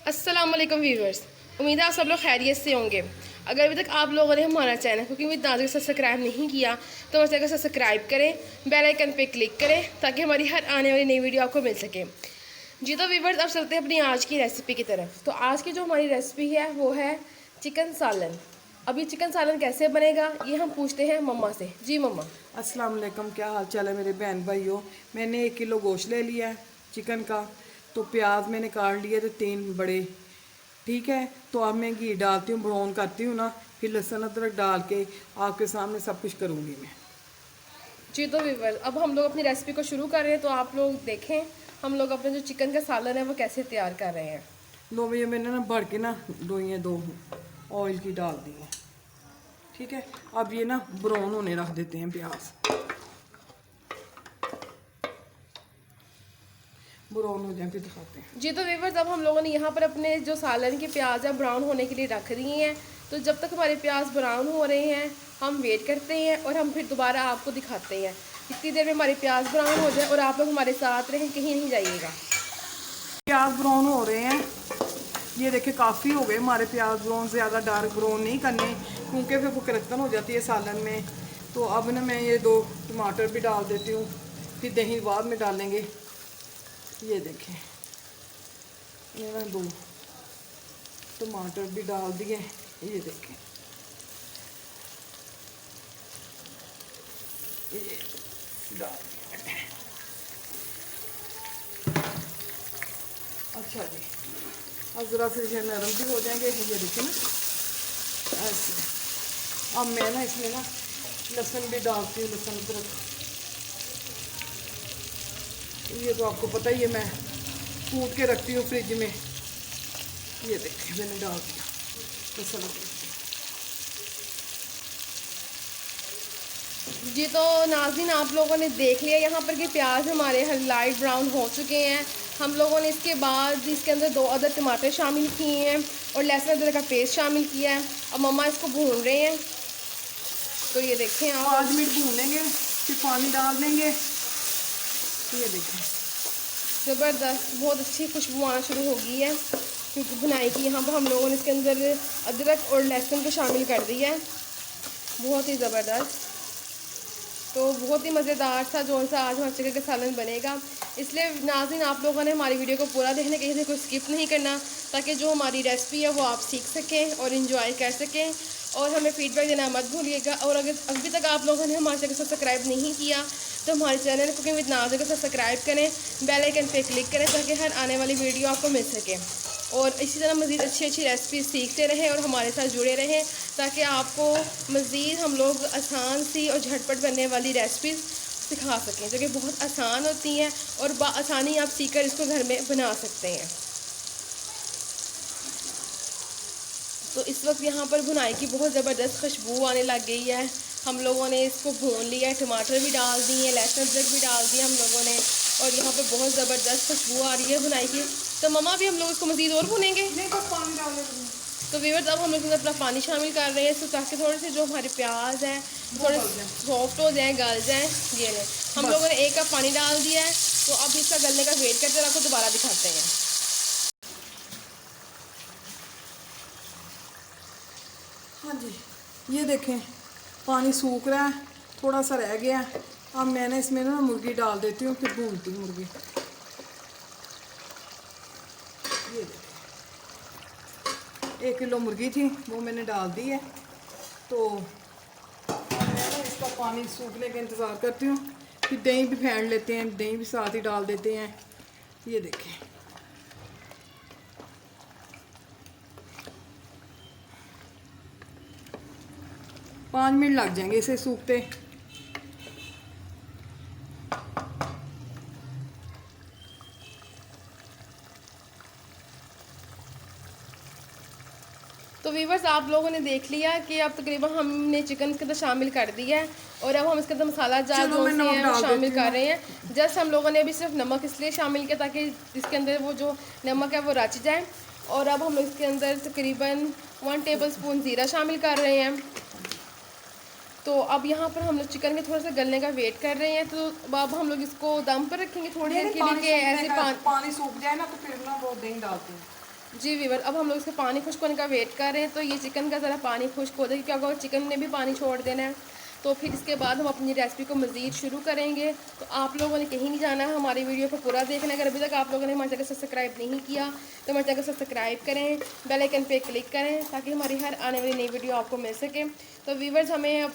अस्सलाम वालेकुम व्यूवर्स, उम्मीद है आप सब लोग खैरियत से होंगे। अगर अभी तक आप लोगों ने हमारा चैनल कुकिंग विद नाज़ को सब्सक्राइब नहीं किया तो हमारे चैनल को सब्सक्राइब करें, बेल आइकन पे क्लिक करें ताकि हमारी हर आने वाली नई वीडियो आपको मिल सके। जी तो व्यूवर्स, अब चलते हैं अपनी आज की रेसिपी की तरफ। तो आज की जो हमारी रेसिपी है वो है चिकन सालन। अब ये चिकन सालन कैसे बनेगा ये हम पूछते हैं मम्मा से। जी मम्मा। अस्सलाम वालेकुम, क्या हाल चाल है मेरे बहन भाइयों। मैंने 1 किलो गोश्त ले लिया है चिकन का। तो प्याज मैंने काट लिए थे 3 बड़े। ठीक है, तो अब मैं घी डालती हूँ, ब्राउन करती हूँ ना, फिर लहसुन अदरक डाल के आपके सामने सब कुछ करूँगी मैं। जी तो व्यूवर्स, अब हम लोग अपनी रेसिपी को शुरू कर रहे हैं। तो आप लोग देखें हम लोग अपने जो चिकन का सालन है वो कैसे तैयार कर रहे हैं। दो बजे मैंने ना भर के ना दोइयाँ 2 ऑयल की डाल दी है। ठीक है, अब ये ना ब्राउन होने रख देते हैं प्याज। ब्राउन हो जाए फिर दिखाते हैं। जी तो व्यूवर्स, अब हम लोगों ने यहाँ पर अपने जो सालन की प्याज है ब्राउन होने के लिए रख दी हैं। तो जब तक हमारे प्याज ब्राउन हो रहे हैं हम वेट करते हैं और हम फिर दोबारा आपको दिखाते हैं। इतनी देर में हमारे प्याज ब्राउन हो जाए और आप लोग हमारे साथ रहें, कहीं नहीं जाइएगा। प्याज ब्राउन हो रहे हैं, ये देखिए काफ़ी हो गए हमारे प्याज ब्राउन। ज़्यादा डार्क ब्राउन नहीं करने क्योंकि फिर वो कड़कन हो जाती है सालन में। तो अब ना मैं ये 2 टमाटर भी डाल देती हूँ, फिर दही बाद में डालेंगे। ये देखें, ये ना 2 टमाटर भी डाल दिए। ये देखें, ये डाल दिए। अच्छा जी, अब ज़रा से ये नरम भी हो जाएंगे। ये देखिए ना ऐसे। अब मैं ना इसमें ना लहसुन भी डालती हूँ, लहसुन अदरक। ये तो आपको पता ही है, मैं कूट के रखती हूँ फ्रिज में। ये देखिए मैंने डाल दिया लहसुन अदरक। जी तो नाज़रीन, आप लोगों ने देख लिया यहाँ पर कि प्याज हमारे लाइट ब्राउन हो चुके हैं। हम लोगों ने इसके बाद इसके अंदर 2 अदर टमाटर शामिल किए हैं और लहसुन अदरक का पेस्ट शामिल किया है। अब मम्मा इसको भून रहे हैं। तो ये देखें आप, 5 मिनट भून लेंगे, फिर पानी डाल देंगे। ये देखें, ज़बरदस्त बहुत अच्छी खुशबू आना शुरू हो गई है क्योंकि भुनाई की। यहाँ पर हम लोगों ने इसके अंदर अदरक और लहसुन को शामिल कर दिया है। बहुत ही ज़बरदस्त, तो बहुत ही मज़ेदार सा जो सा आज हमारे चिकन का सालन बनेगा। इसलिए नाज़रीन, आप लोगों ने हमारी वीडियो को पूरा देखने के लिए कोई स्किप नहीं करना ताकि जो हमारी रेसिपी है वो आप सीख सकें और इंजॉय कर सकें। और हमें फीडबैक देना मत भूलिएगा। और अगर अभी तक आप लोगों ने हमारे चैनल को सब्सक्राइब नहीं किया तो हमारे चैनल कुकिंग विद नाज़ को सब्सक्राइब करें, बेल आइकन पे क्लिक करें ताकि हर आने वाली वीडियो आपको मिल सके। और इसी तरह मज़ीद अच्छी अच्छी रेसिपी सीखते रहें और हमारे साथ जुड़े रहें ताकि आपको मज़ीद हम लोग आसान सी और झटपट बनने वाली रेसिपीज़ सिखा सकें जो कि बहुत आसान होती हैं और आसानी आप सीखकर इसको घर में बना सकते हैं। तो इस वक्त यहाँ पर भुनाई की बहुत ज़बरदस्त खुशबू आने लग गई है। हम लोगों ने इसको भून लिया है, टमाटर भी डाल दिए, लहसुन अदरक भी डाल दिया हम लोगों ने। और यहाँ पर बहुत ज़बरदस्त खुशबू आ रही है भुनाई की। तो मम्मा भी हम लोग इसको मज़ीद और भुनेंगे। नहीं बस पानी डाल देंगे। तो व्यूअर्स, अब हम लोग अपना पानी शामिल कर रहे हैं ताकि थोड़े से जो हमारे प्याज हैं थोड़े सॉफ्ट हो जाएँ, गल जाएँ। ये लें, हम लोगों ने 1 कप पानी डाल दिया है। तो अब इसका गलने का वेट करते हैं, आपको दोबारा दिखाते हैं। हाँ जी, ये देखें पानी सूख रहा है, थोड़ा सा रह गया है। अब मैंने इसमें ना मुर्गी डाल देती हूँ, फिर भूनती हूँ मुर्गी। ये देखें 1 किलो मुर्गी थी वो मैंने डाल दी है। तो मैं ना इसका पानी सूखने का इंतज़ार करती हूँ, फिर दही भी फेंट लेते हैं, दही भी साथ ही डाल देते हैं। ये देखें, 5 मिनट लग जाएंगे इसे सूखते। तो व्यूवर्स, आप लोगों ने देख लिया कि अब तकरीबन हमने चिकन के अंदर शामिल कर दिया है और अब हम इसके अंदर मसाला जार जो से हैं वो शामिल कर रहे हैं। जस्ट हम लोगों ने अभी सिर्फ नमक इसलिए शामिल किया ताकि इसके अंदर वो जो नमक है वो रच जाए। और अब हम इसके अंदर तकरीबन 1 टेबलस्पून ज़ीरा शामिल कर रहे हैं। तो अब यहाँ पर हम लोग चिकन के थोड़ा सा गलने का वेट कर रहे हैं। तो अब हम लोग इसको दम पर रखेंगे थोड़ी देर के लिए कि ऐसे पानी सूख जाए ना तो फिर ना वो दही डालते हैं। जी वीवर, अब हम लोग इसका पानी खुश्क होने का वेट कर रहे हैं। तो ये चिकन का ज़रा पानी खुश्क हो जाए, क्योंकि अगर चिकन ने भी पानी छोड़ देना है तो फिर इसके बाद हम अपनी रेसिपी को मज़ीद शुरू करेंगे। तो आप लोगों ने कहीं नहीं जाना है, हमारी वीडियो को पूरा देखना है। अगर अभी तक आप लोगों ने हमारे चैनल को सब्सक्राइब नहीं किया तो हमारे चैनल को सब्सक्राइब करें, बेल आइकन पे क्लिक करें ताकि हमारी हर आने वाली नई वीडियो आपको मिल सके। तो वीवर्स, हमें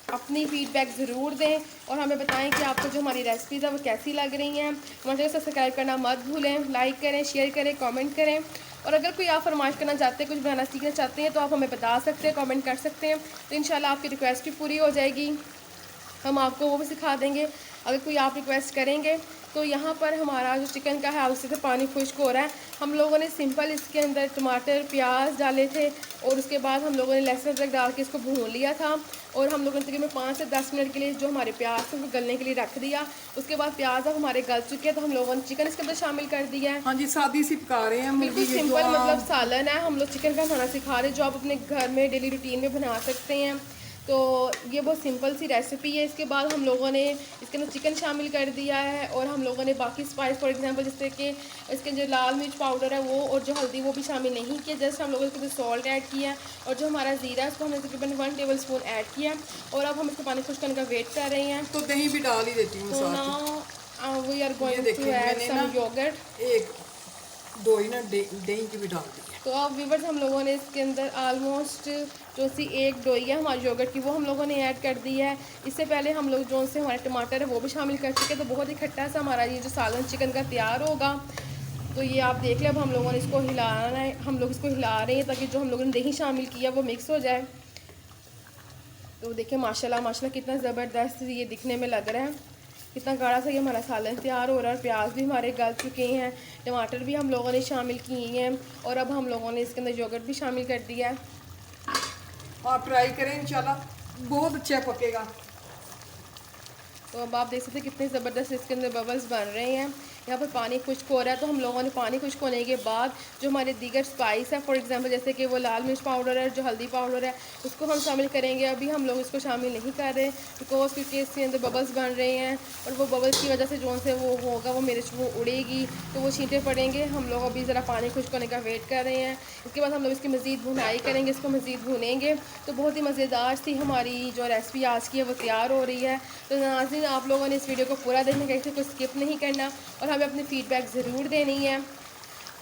अपनी फीडबैक ज़रूर दें और हमें बताएं कि आपको जो हमारी रेसिपीज़ है वो कैसी लग रही हैं। हमारे चैनल को सब्सक्राइब करना मत भूलें, लाइक करें, शेयर करें, कमेंट करें। और अगर कोई आप फरमाइश करना चाहते हैं, कुछ बनाना सीखना चाहते हैं तो आप हमें बता सकते हैं, कमेंट कर सकते हैं। तो इंशाल्लाह आपकी रिक्वेस्ट भी पूरी हो जाएगी, हम आपको वो भी सिखा देंगे अगर कोई आप रिक्वेस्ट करेंगे। तो यहाँ पर हमारा जो चिकन का है उससे पानी खुश्क हो रहा है। हम लोगों ने सिंपल इसके अंदर टमाटर प्याज डाले थे और उसके बाद हम लोगों ने लहसुन अदरक डाल के इसको भून लिया था। और हम लोगों ने तकरीबन 5 से 10 मिनट के लिए जो हमारे प्याज थे उसको गलने के लिए रख दिया। उसके बाद प्याज अब हमारे गल चुके हैं तो हम लोगों ने चिकन इसके अंदर शामिल कर दिया है। हाँ जी, सादी सी पका रहे हैं, बिल्कुल सिंपल मतलब सालन है, हम लोग चिकन का खाना सिखा रहे हैं जो आप अपने घर में डेली रूटीन में बना सकते हैं। तो ये बहुत सिंपल सी रेसिपी है। इसके बाद हम लोगों ने इसके अंदर चिकन शामिल कर दिया है और हम लोगों ने बाकी स्पाइस फॉर एग्जांपल जैसे कि इसके जो लाल मिर्च पाउडर है वो और जो हल्दी वो भी शामिल नहीं किया, जस्ट हम लोगों ने इसके अंदर सॉल्ट ऐड किया और जो हमारा ज़ीरा है उसको हमने तकरीबन 1 टेबल स्पून ऐड किया। और अब हम इसको पानी खुश्क करने का वेट कर रहे हैं। तो दही भी डाल ही देती हूँ। तो ना we are going to add some yoghurt, एक दो ही ना दही की भी डाल दी है। तो अब व्यूवर्स, हम लोगों ने इसके अंदर आलमोस्ट जो सी एक डोई है हमारी योगर्ट की वो हम लोगों ने ऐड कर दी है। इससे पहले हम लोग जो से हमारे टमाटर है वो भी शामिल कर चुके हैं। तो बहुत ही खट्टा सा हमारा ये जो सालन चिकन का तैयार होगा। तो ये आप देख लें, अब हम लोगों ने इसको हिलाना है, हम लोग इसको हिला रहे हैं ताकि जो हम लोगों ने दही शामिल किया वो मिक्स हो जाए। तो देखिए माशाल्लाह माशाल्लाह कितना ज़बरदस्त ये दिखने में लग रहा है, कितना गाढ़ा सा ये हमारा सालन तैयार हो रहा है। और प्याज भी हमारे गल चुके हैं, टमाटर भी हम लोगों ने शामिल किए हैं और अब हम लोगों ने इसके अंदर योगर्ट भी शामिल कर दिया है। आप ट्राई करें, इंशाल्लाह बहुत अच्छा पकेगा। तो अब आप देख सकते हैं कितने ज़बरदस्त इसके अंदर बबल्स बन रहे हैं। यहाँ पर पानी खुश्क हो रहा है तो हम लोगों ने पानी खुश्क होने के बाद जो हमारे दीगर स्पाइस है फॉर एग्जांपल जैसे कि वो लाल मिर्च पाउडर है, जो हल्दी पाउडर है, उसको हम शामिल करेंगे। अभी हम लोग इसको शामिल नहीं कर रहे बिकॉज क्योंकि इसके अंदर बबल्स बन रहे हैं और वो बबल्स की वजह से जो से वो होगा वो मिर्च वो उड़ेगी तो वो छींटे पड़ेंगे। हम लोग अभी ज़रा पानी खुश्क होने का वेट कर रहे हैं। इसके बाद हम लोग इसकी मज़ीद भुनाई करेंगे, इसको मज़ीद भुनेंगे। तो बहुत ही मज़ेदार सी हमारी जो रेसिपी आज की है वो तैयार हो रही है। तो नाज़रीन, आप लोगों ने इस वीडियो को पूरा देखने का, इसे कोई स्किप नहीं करना और हमें अपनी फीडबैक ज़रूर देनी है।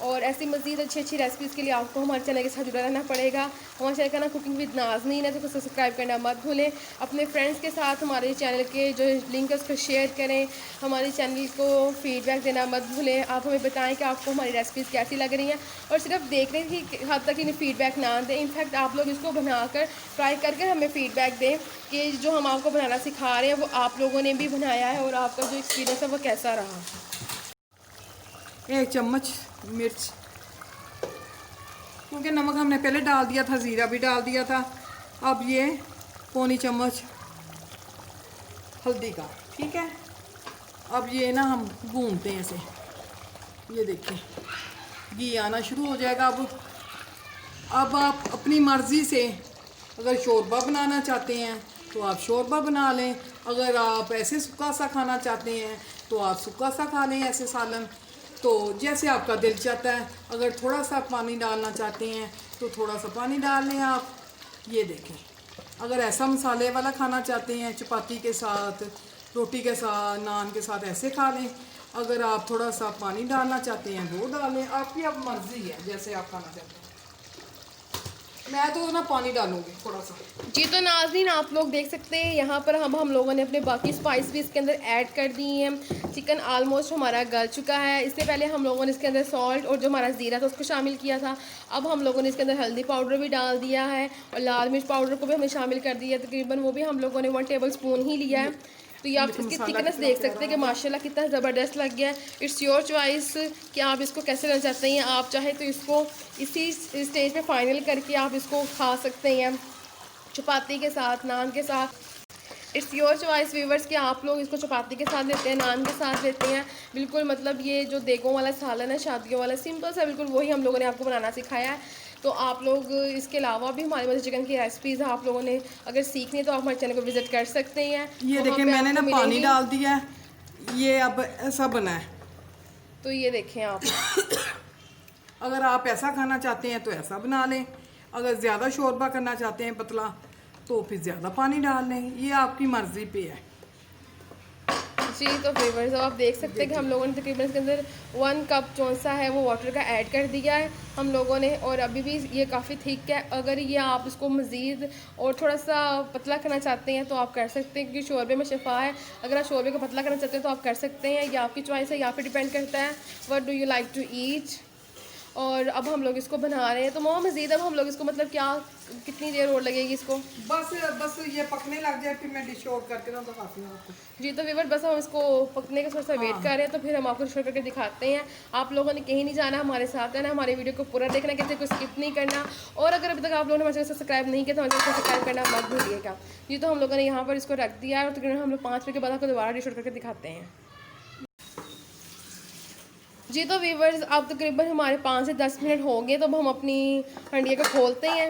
और ऐसी मज़ीद अच्छी अच्छी रेसिपीज़ के लिए आपको हमारे चैनल के साथ जुड़ा रहना पड़ेगा। हमारे चैनल का नाम कुकिंग विद नाज़नीन है, तो सब्सक्राइब करना मत भूलें। अपने फ्रेंड्स के साथ हमारे चैनल के जो लिंक है उसको शेयर करें, हमारे चैनल को फीडबैक देना मत भूलें। आप हमें बताएं कि आपको हमारी रेसिपीज़ कैसी लग रही हैं और सिर्फ देखने की हद तक इन्हें फ़ीडबैक ना दें। इनफैक्ट आप लोग इसको बनाकर ट्राई करके हमें फ़ीडबैक दें कि जो हम आपको बनाना सिखा रहे हैं वो आप लोगों ने भी बनाया है और आपका जो एक्सपीरियंस है वो कैसा रहा। 1 चम्मच मिर्च, क्योंकि नमक हमने पहले डाल दिया था, ज़ीरा भी डाल दिया था। अब ये पौनी चम्मच हल्दी का, ठीक है। अब ये ना हम भूनते हैं इसे, ये देखिए घी आना शुरू हो जाएगा। अब आप अपनी मर्ज़ी से अगर शोरबा बनाना चाहते हैं तो आप शोरबा बना लें, अगर आप ऐसे सूखा सा खाना चाहते हैं तो आप सूखा सा खा लें ऐसे सालन, तो जैसे आपका दिल चाहता है। अगर थोड़ा सा पानी डालना चाहते हैं तो थोड़ा सा पानी डाल लें आप। ये देखें, अगर ऐसा मसाले वाला खाना चाहते हैं चपाती के साथ, रोटी के साथ, नान के साथ ऐसे खा लें। अगर आप थोड़ा सा पानी डालना चाहते हैं वो डालें, आपकी अब मर्ज़ी है जैसे आप खाना चाहते हैं। मैं तो ना पानी डालूंगी थोड़ा सा। जी, तो नाज़रीन आप लोग देख सकते हैं यहाँ पर हम लोगों ने अपने बाकी स्पाइस भी इसके अंदर ऐड कर दी हैं। चिकन आलमोस्ट हमारा गल चुका है। इससे पहले हम लोगों ने इसके अंदर सॉल्ट और जो हमारा ज़ीरा था उसको शामिल किया था। अब हम लोगों ने इसके अंदर हल्दी पाउडर भी डाल दिया है और लाल मिर्च पाउडर को भी हमने शामिल कर दिया है। तकरीबन वो भी हम लोगों ने 1 टेबल स्पून ही लिया है। तो ये आप इसकी थिकनेस देख सकते हैं कि माशाल्लाह कितना ज़बरदस्त लग गया है। इट्स योर चॉइस कि आप इसको कैसे करना चाहते हैं। आप चाहे तो इसको इसी स्टेज पे फाइनल करके आप इसको खा सकते हैं चपाती के साथ, नान के साथ। इट्स योर चॉइस व्यूवर्स कि आप लोग इसको चपाती के साथ लेते हैं, नान के साथ लेते हैं। बिल्कुल मतलब ये जो देगों वाला सालन है शादियों वाला सिंपल सा, बिल्कुल वही हम लोगों ने आपको बनाना सिखाया है। तो आप लोग इसके अलावा भी हमारे पास चिकन की रेसिपीज़ आप लोगों ने अगर सीखनी है तो आप हमारे चैनल को विज़िट कर सकते हैं। ये देखिए मैंने ना पानी डाल दिया है, ये अब ऐसा बना है। तो ये देखें आप अगर आप ऐसा खाना चाहते हैं तो ऐसा बना लें, अगर ज़्यादा शोरबा करना चाहते हैं पतला तो फिर ज़्यादा पानी डाल लें, ये आपकी मर्ज़ी पे है। जी तो फ्लेवर्स अब आप देख सकते हैं कि हम लोगों ने तकरीबन इसके अंदर 1 कप जो सा है वो वाटर का ऐड कर दिया है हम लोगों ने, और अभी भी ये काफ़ी ठीक है। अगर ये आप इसको मज़ीद और थोड़ा सा पतला करना चाहते हैं तो आप कर सकते हैं, क्योंकि शोरबे में शिफा है। अगर आप शोरबे को पतला करना चाहते हैं तो आप कर सकते हैं, ये आपकी चॉइस है, यहाँ पे डिपेंड करता है what do you like to eat. और अब हम लोग इसको बना रहे हैं, तो मामा मज़ीद अब हम लोग इसको मतलब क्या कितनी देर और लगेगी इसको? बस ये पकने लग जाए फिर मैं डिश आउट करके ना दिखाती हूँ आपको। जी तो व्यूअर बस हम इसको पकने का थोड़ा सा वेट कर रहे हैं, तो फिर हम आपको शो करके दिखाते हैं। आप लोगों ने कहीं नहीं जाना, हमारे साथ है ना, हमारे वीडियो को पूरा देखना, किसी को स्किप नहीं करना। और अगर अभी तक आप लोगों ने हमारे चैनल को सब्सक्राइब नहीं किया तो हमारे चैनल को सब्सक्राइब करना मत भूलिएगा। जी तो हम लोगों ने यहाँ पर इसको रख दिया है, और तकरीबन हम लोग 5 मिनट के बाद आपको दोबारा डिश आउट करके दिखाते हैं। जी तो व्यूवर्स अब तकरीबन हमारे 5 से 10 मिनट हो गए, तो अब हम अपनी हंडिया को खोलते हैं।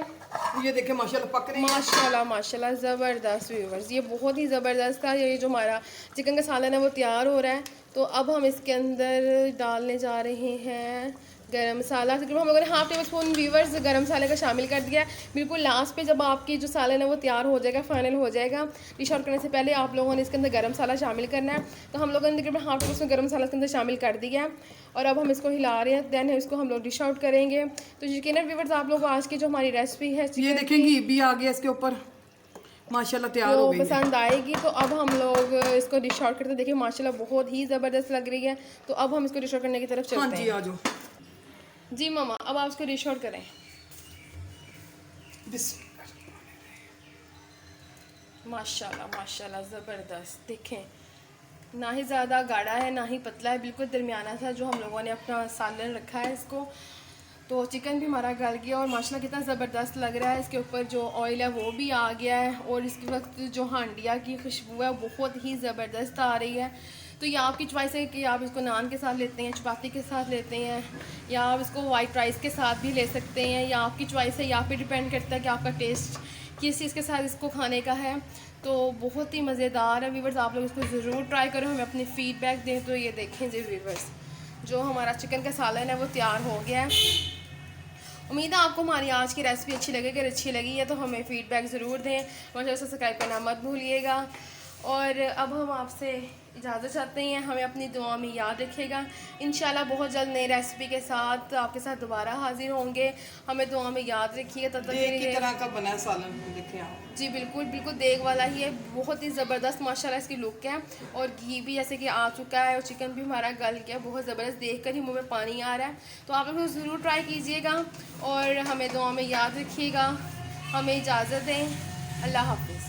ये देखिए माशाल्लाह पक रही है। माशाल्लाह माशाल्लाह ज़बरदस्त व्यूवर्स, ये बहुत ही ज़बरदस्त था। ये जो हमारा चिकन का सालन है वो तैयार हो रहा है। तो अब हम इसके अंदर डालने जा रहे हैं गरम मसाला। तकरीबन हम लोगों ने हाफ टेबल स्पून व्यूवर्स गरम मसाले का शामिल कर दिया है। बिल्कुल लास्ट पे जब आपकी जो सालन है वो तैयार हो जाएगा, फाइनल हो जाएगा, डिश आउट करने से पहले आप लोगों ने इसके अंदर गरम मसाला शामिल करना है। तो हम लोगों ने तकरीबन हाफ टेबल स्पून गरम मसाला इसके अंदर शामिल कर दिया है, और अब हम इसको हिला रहे हैं। दैन इसको हम लोग डिश आउट करेंगे। तो यकीनन व्यूवर्स आप लोग आज की जो हमारी रेसिपी है ये देखें घी भी आ गया इसके ऊपर, माशाल्लाह तैयार हो गई है। पसंद आएगी। तो अब हम लोग इसको डिश आउट करते हैं। देखिए माशाल्लाह बहुत ही ज़बरदस्त लग रही है। तो अब हम इसको डिश आउट करने की तरफ चलते हैं। हाँ जी आ जाओ। जी मामा अब आप इसको डिश आउट करें। माशाल्लाह माशाल्लाह ज़बरदस्त। देखें ना ही ज़्यादा गाढ़ा है ना ही पतला है, बिल्कुल दरमियाना सा जो हम लोगों ने अपना सालन रखा है इसको। तो चिकन भी हमारा गल गया, और माशाल्लाह कितना ज़बरदस्त लग रहा है। इसके ऊपर जो ऑयल है वो भी आ गया है, और इसके वक्त जो हांडिया की खुशबू है बहुत ही ज़बरदस्त आ रही है। तो ये आपकी चॉइस है कि आप इसको नान के साथ लेते हैं, चपाती के साथ लेते हैं, या आप इसको वाइट राइस के साथ भी ले सकते हैं, या आपकी चॉइस है। यहाँ पे डिपेंड करता है कि आपका टेस्ट किस चीज़ के साथ इसको खाने का है। तो बहुत ही मज़ेदार है व्यूवर्स, आप लोग इसको ज़रूर ट्राई करो, हमें अपनी फ़ीडबैक दें। तो ये देखें जी व्यूवर्स, जो हमारा चिकन का सालन है वो तैयार हो गया है। उम्मीद है आपको हमारी आज की रेसिपी अच्छी लगी। अगर अच्छी लगी है तो हमें फ़ीडबैक ज़रूर दें, और सब्सक्राइब करना मत भूलिएगा। और अब हम आपसे इजाज़त चाहते हैं, हमें अपनी दुआ में याद रखिएगा। इंशाल्लाह बहुत जल्द नई रेसिपी के साथ आपके साथ दोबारा हाजिर होंगे। हमें दुआ में याद रखिएगा। तब तक देग की तरह का बना है सालन, देखिए आप। जी बिल्कुल बिल्कुल देग वाला ही है, बहुत ही ज़बरदस्त माशाल्लाह इसकी लुक है। और घी भी जैसे कि आ चुका है, और चिकन भी हमारा गल गया, बहुत ज़बरदस्त। देख कर ही मुँह में पानी आ रहा है। तो आप लोग ज़रूर ट्राई कीजिएगा, और हमें दुआ में याद रखिएगा। हमें इजाज़त दें, अल्लाह हाफिज़।